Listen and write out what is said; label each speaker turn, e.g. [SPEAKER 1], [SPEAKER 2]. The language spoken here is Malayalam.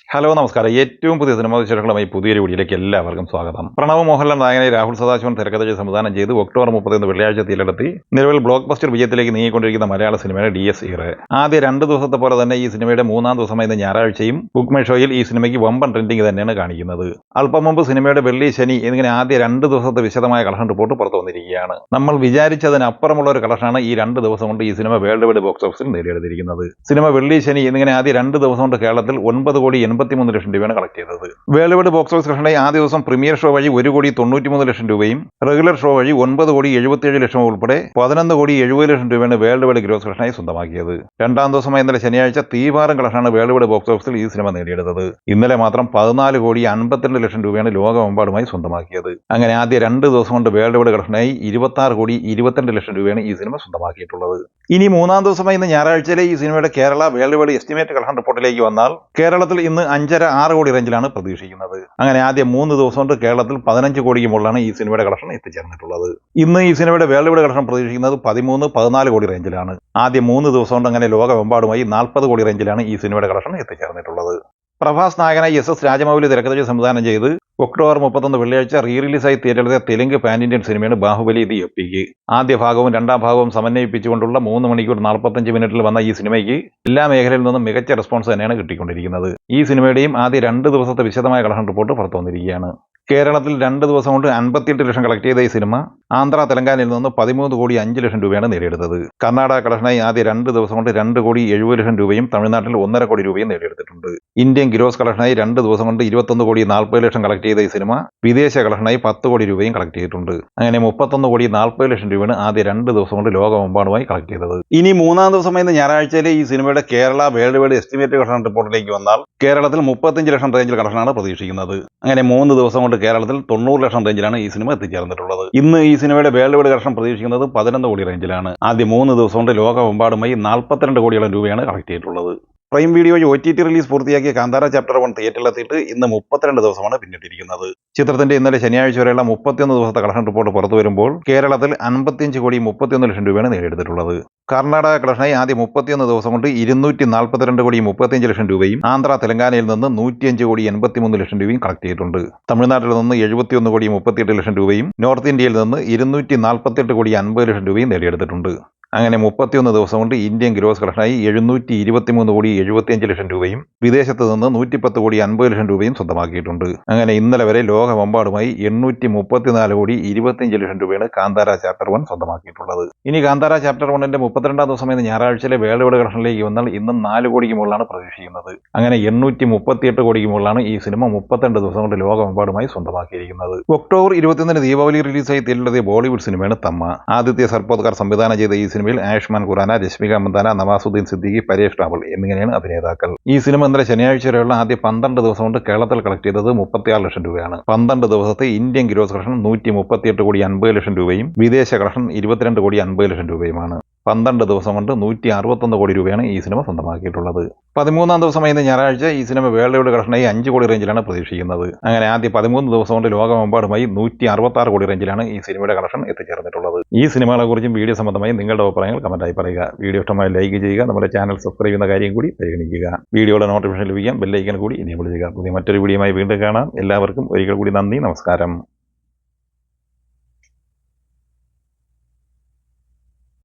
[SPEAKER 1] ഹലോ നമസ്കാരം. ഏറ്റവും പുതിയ സിനിമാ വിശേഷങ്ങളുമായി പുതിയൊരു വീഡിയോയിലേക്ക് എല്ലാവർക്കും സ്വാഗതം. പ്രണവ് മോഹൻലാൽ നായകനായി രാഹുൽ സദാശിവൻ തിരക്കഥ സംവിധാനം ചെയ്ത് ഒക്ടോബർ 30 വെള്ളിയാഴ്ച തിരഞ്ഞെടുത്തി നിലവിൽ ബ്ലോക്ക് ബസ്റ്റർ വിജയത്തിലേക്ക് നീങ്ങിക്കൊണ്ടിരിക്കുന്ന മലയാള സിനിമയുടെ DS ഇയർ. ആദ്യ 2 ദിവസത്തെ പോലെ തന്നെ ഈ സിനിമയുടെ 3-ാം ദിവസമായ ഞായറാഴ്ചയും ബുക്ക് മൈ ഷോയിൽ ഈ സിനിമയ്ക്ക് വമ്പൻ ട്രെൻഡിംഗ് തന്നെയാണ് കാണിക്കുന്നത്. അല്പം മുമ്പ് സിനിമയുടെ വെള്ളി, ശനി എന്നിങ്ങനെ ആദ്യ 2 ദിവസത്തെ വിശദമായ കളക്ഷൻ റിപ്പോർട്ട് പുറത്തു വന്നിരിക്കുകയാണ്. നമ്മൾ വിചാരിച്ചതിനപ്പുറമുള്ള ഒരു കളക്ഷനാണ് ഈ 2 ദിവസം കൊണ്ട് ഈ സിനിമ വേൾഡ് വൈഡ് ബോക്സ് ഓഫീസിൽ നേടിയെടുത്തിരിക്കുന്നത്. സിനിമ വെള്ളി, ശനി എന്നിങ്ങനെ ആദ്യ 2 ദിവസം കൊണ്ട് കേരളത്തിൽ 9,83 ലക്ഷം രൂപയാണ് കളക്ട് ചെയ്തത്. വേൾഡ് വൈഡ് ബോക്സ് ഓഫീസ് കളക്ഷനായി ആദ്യ ദിവസം പ്രീമിയർ ഷോ വഴി 1,93 ലക്ഷം രൂപയും റെഗുലർ ഷോ വഴി 9,77 ലക്ഷം ഉൾപ്പെടെ 11,70 ലക്ഷം രൂപയാണ് വേൾഡ് വൈഡ് ഗ്രോസ് കളക്ഷനായി സ്വന്തമാക്കിയത്. 2-ാം ദിവസമായ ഇന്നലെ ശനിയാഴ്ച തീവാരം കളക്ഷനാണ് വേൾഡ് വൈഡ് ബോക്സ് ഓഫീസിൽ ഈ സിനിമ നേടിയെടുത്തത്. ഇന്നലെ മാത്രം 14,52 ലക്ഷം രൂപയാണ് ലോകമെമ്പാടുമായി സ്വന്തമാക്കിയത്. അങ്ങനെ ആദ്യ 2 ദിവസം കൊണ്ട് വേൾഡ് വൈഡ് കളക്ഷനായി 26,22 ലക്ഷം രൂപയാണ് ഈ സിനിമ സ്വന്തമാക്കിയിട്ടുള്ളത്. ഇനി 3-ാം ദിവസമായി ഇന്ന് ഞായറാഴ്ചയിലെ ഈ സിനിമയുടെ Kerala world wide estimate collection റിപ്പോർട്ടിലേക്ക് വന്നാൽ കേരളത്തിൽ ഇന്ന് 5.5-6 കോടി റേഞ്ചിലാണ് പ്രതീക്ഷിക്കുന്നത്. അങ്ങനെ ആദ്യ 3 ദിവസം കൊണ്ട് കേരളത്തിൽ 15 കോടിക്ക് മുകളിലാണ് ഈ സിനിമയുടെ കളക്ഷൻ എത്തിച്ചേർന്നിട്ടുള്ളത്. ഇന്ന് ഈ സിനിമയുടെ വേൾഡ് വൈഡ് കളക്ഷൻ പ്രതീക്ഷിക്കുന്നത് 13-14 കോടി റേഞ്ചിലാണ്. ആദ്യ 3 ദിവസം കൊണ്ട് അങ്ങനെ ലോകമെമ്പാടുമായി 40 കോടി റേഞ്ചിലാണ് ഈ സിനിമയുടെ കളക്ഷൻ എത്തിച്ചേർന്നിട്ടുള്ളത്. പ്രഭാസ് നായകനായി SS രാജമൗലി തിരക്കഥ സംവിധാനം ചെയ്ത് ഒക്ടോബർ 31 വെള്ളിയാഴ്ച റീ റിലീസായി തിയേറ്ററിലെത്തിയ തെലുങ്ക് പാൻ ഇന്ത്യൻ സിനിമയാണ് ബാഹുബലി ദി എപ്പിക്. ആദ്യ ഭാഗവും 2-ാം ഭാഗവും സമന്വയിപ്പിച്ചുകൊണ്ടുള്ള 3 മണിക്കൂർ 45 മിനിറ്റിൽ വന്ന ഈ സിനിമയ്ക്ക് എല്ലാ മേഖലയിൽ നിന്നും മികച്ച റെസ്പോൺസ് തന്നെയാണ് കിട്ടിക്കൊണ്ടിരിക്കുന്നത്. ഈ സിനിമയുടെയും ആദ്യ 2 ദിവസത്തെ വിശദമായ കളക്ഷൻ റിപ്പോർട്ട് പുറത്തു വന്നിരിക്കുകയാണ്. കേരളത്തിൽ 2 ദിവസം കൊണ്ട് 58 ലക്ഷം കളക്ട് ചെയ്ത ഈ സിനിമ ആന്ധ്ര, തെലങ്കാനയിൽ നിന്ന് 13,05 ലക്ഷം രൂപയാണ് നേടിയെടുത്തത്. കർണാടക കളക്ഷനായി ആദ്യ 2 ദിവസം കൊണ്ട് 2,70 ലക്ഷം രൂപയും തമിഴ്നാട്ടിൽ 1.5 കോടി രൂപയും നേടിയെടുത്തിട്ടുണ്ട്. ഇന്ത്യൻ ഗ്രോസ് കളക്ഷനായി 2 ദിവസം കൊണ്ട് 21,40 ലക്ഷം കളക്ട് ചെയ്ത ഈ സിനിമ വിദേശ കളക്ഷനായി 10 കോടി രൂപയും കളക്ട് ചെയ്തിട്ടുണ്ട്. അങ്ങനെ 31,40 ലക്ഷം രൂപയാണ് ആദ്യ 2 ദിവസം കൊണ്ട് ലോകമെമ്പാടുമായി കളക്ട് ചെയ്തത്. ഇനി 3-ാം ദിവസമായ ഞായറാഴ്ചയിലെ ഈ സിനിമയുടെ Kerala world wide estimate collection റിപ്പോർട്ടിലേക്ക് വന്നാൽ കേരളത്തിൽ 35 ലക്ഷം റേഞ്ചിൽ കളക്ഷനാണ് പ്രതീക്ഷിക്കുന്നത്. അങ്ങനെ 3 ദിവസം കൊണ്ട് കേരളത്തിൽ 90 ലക്ഷം റേഞ്ചിലാണ് ഈ സിനിമ എത്തിച്ചേർന്നിട്ടുള്ളത്. ഇന്ന് ഈ സിനിമയുടെ വേൾഡ് വൈഡ് കളക്ഷൻ പ്രതീക്ഷിക്കുന്നത് 11 കോടി റേഞ്ചിലാണ്. ആദ്യ 3 ദിവസം കൊണ്ട് ലോകമെമ്പാടുമായി 42 കോടിയോളം രൂപയാണ് കളക്ട് ചെയ്തിട്ടുള്ളത്. പ്രൈം വീഡിയോ OTT റിലീസ് പൂർത്തിയാക്കിയ കാന്താര ചാപ്റ്റർ 1 തിയേറ്ററിലെത്തിയിട്ട് ഇന്ന് 32 ദിവസമാണ് പിന്നിട്ടിരിക്കുന്നത്. ചിത്രത്തിന്റെ ഇന്നലെ ശനിയാഴ്ച വരെയുള്ള 31 ദിവസത്തെ കളക്ഷൻ റിപ്പോർട്ട് പുറത്തു വരുമ്പോൾ കേരളത്തിൽ 55,31 ലക്ഷം രൂപയാണ് നേടിയെടുത്തിട്ടുള്ളത്. കർണാടക കളക്ഷനായി ആദ്യ 31 ദിവസം കൊണ്ട് 242,35 ലക്ഷം രൂപയും ആന്ധ്ര, തെലങ്കാനയിൽ നിന്ന് 105,83 ലക്ഷം രൂപയും കളക്ട് ചെയ്തിട്ടുണ്ട്. തമിഴ്നാട്ടിൽ നിന്ന് 71,38 ലക്ഷം രൂപയും നോർത്ത് ഇന്ത്യയിൽ നിന്ന് 248,50 ലക്ഷം രൂപയും നേടിയെടുത്തിട്ടുണ്ട്. അങ്ങനെ 31 ദിവസം കൊണ്ട് ഇന്ത്യൻ ഗ്രോസ് കളക്ഷനായി 723,75 ലക്ഷം രൂപയും വിദേശത്ത് നിന്ന് 110,50 ലക്ഷം രൂപയും സ്വന്തമാക്കിയിട്ടുണ്ട്. അങ്ങനെ ഇന്നലെ വരെ ലോകമെമ്പാടുമായി 834,25 ലക്ഷം രൂപയാണ് കാന്താര ചാപ്റ്റർ 1 സ്വന്തമാക്കിയിട്ടുള്ളത്. ഇനി കാന്താര ചാപ്റ്റർ 1ന്റെ 32-ാം ദിവസമായ ഞായറാഴ്ചയിലെ വേൾഡ് വൈഡ് കളക്ഷനിലേക്ക് വന്നാൽ ഇന്നും 4 കോടിക്ക് മുകളിലാണ് പ്രതീക്ഷിക്കുന്നത്. അങ്ങനെ 838 കോടിക്ക് മുകളിലാണ് ഈ സിനിമ 32 ദിവസം കൊണ്ട് ലോകമെമ്പാടുമായി സ്വന്തമാക്കിയിരിക്കുന്നത്. ഒക്ടോബർ 21 ദീപാവലി റിലീസായി തിയേറ്ററിലെത്തിയ ബോളിവുഡ് സിനിമയാണ് തമ്മ. ആദിത്യ സർപോദ്കർ സംവിധാനം ചെയ്ത ഈ സിനിമയിൽ ആയുഷ്മാൻ ഖുറാന, രശ്മിക മന്ദാന, നവാസുദ്ദീൻ സിദ്ദിഖി, പരേഷ് റാവൽ എന്നിങ്ങനെയാണ് അഭിനേതാക്കൾ. ഈ സിനിമ ഇന്നലെ ശനിയാഴ്ച വരെയുള്ള ആദ്യ 12 ദിവസം കൊണ്ട് കേരളത്തിൽ കളക്ട് ചെയ്തത് 36 ലക്ഷം രൂപയാണ്. 12 ദിവസത്തെ ഇന്ത്യൻ ഗ്രോസ് കളക്ഷൻ 138,50 ലക്ഷം രൂപയും വിദേശ കളക്ഷൻ 22,50 ലക്ഷം രൂപയുമാണ്. 12 ദിവസം കൊണ്ട് 161 കോടി രൂപയാണ് ഈ സിനിമ സ്വന്തമാക്കിയിട്ടുള്ളത്. 13-ാം ദിവസമായ ഞായറാഴ്ച ഈ സിനിമ വേൾഡ് വൈഡ് കളക്ഷനായി 5 കോടി റേഞ്ചിലാണ് പ്രതീക്ഷിക്കുന്നത്. അങ്ങനെ ആദ്യ 13 ദിവസം കൊണ്ട് ലോകമെമ്പാടുമായി 166 കോടി റേഞ്ചിലാണ് ഈ സിനിമയുടെ കളക്ഷൻ എത്തിച്ചേർന്നിട്ടുള്ളത്. ഈ സിനിമകളെ കുറിച്ചും വീഡിയോ സംബന്ധമായി നിങ്ങളുടെ അഭിപ്രായങ്ങൾ കമന്റായി പറയുക. വീഡിയോ ഇഷ്ടമായി ലൈക്ക് ചെയ്യുക. നമ്മുടെ ചാനൽ സബ്സ്ക്രൈബ് ചെയ്യുന്ന കാര്യം കൂടി പരിഗണിക്കുക. വീഡിയോയുടെ നോട്ടിഫിക്കേഷൻ ലഭിക്കാൻ ബെല്ലൈക്കൻ കൂടി എനേബിൾ ചെയ്യുക. പുതിയ മറ്റൊരു വീഡിയോയുമായി വീണ്ടും കാണാം. എല്ലാവർക്കും ഒരിക്കൽ കൂടി നന്ദി, നമസ്കാരം.